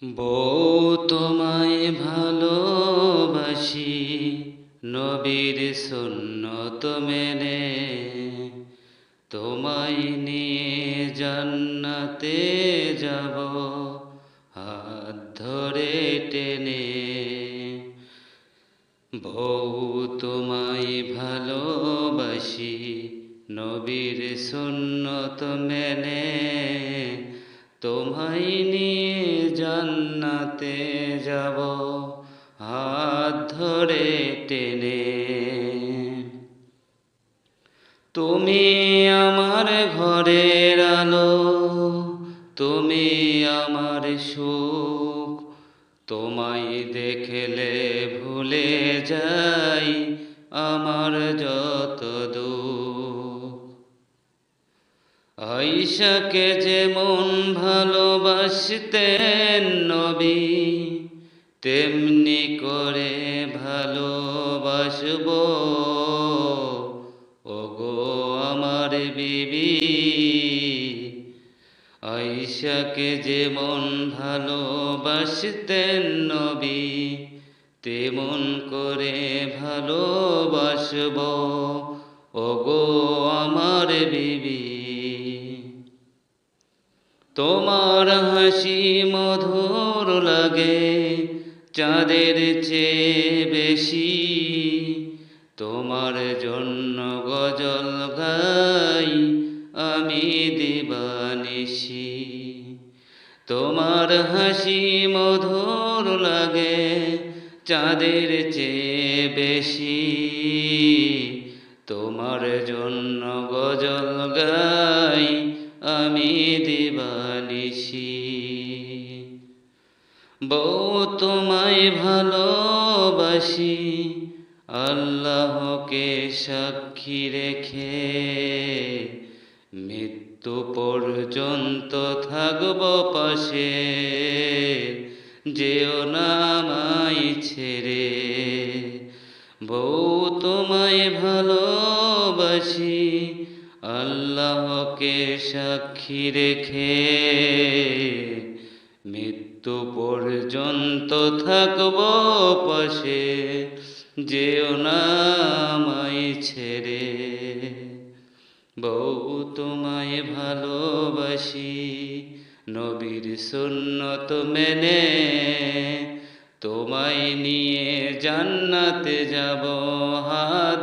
বউ তোমায় ভালোবাসি, নবীর সুন্নত মেনে তোমায় নিয়ে জান্নাতে যাব হাত ধরে টেনে। বউ তোমায় ভালোবাসি, নবীর সুন্নত মেনে তোমায় নিয়ে জান্নাতে যাব হাত ধরে টেনে। তুমি আমার ঘরের আলো, তুমি আমার সুখ, তোমায় দেখলে ভুলে যাই আমার যত দুঃখ। আয়েশাকে যেমন ভালোবাসতেন নবী, তেমনি করে ভালোবাসবো ওগো আমার বিবি। আয়েশাকে যেমন ভালোবাসতেন নবী, তেমন করে ভালোবাসবো ওগো আমার বিবি। তোমার হাসি মধুর লাগে চাঁদের চেয়ে বেশি, তোমার জন্য গজল গাই আমি দিবানিশি। তোমার হাসি মধুর লাগে চাঁদের চেয়ে বেশি, তোমার জন্য গজল গাই আমি দিবানিশি। বউ তোমায় ভালোবাসি, আল্লাহকে সাক্ষী রেখে মৃত্যু পর্যন্ত থাকব পাশে, যেও না আমায় ছেড়ে। বউ তোমায় ভালোবাসি, আল্লাহকে সাক্ষী রেখে মৃত্যু পর্যন্ত থাকব পাশে, যেও না আমায় ছেড়ে। বউ তোমায় ভালোবাসি, নবীর সুন্নত মেনে তোমায় নিয়ে জান্নাতে যাব হাত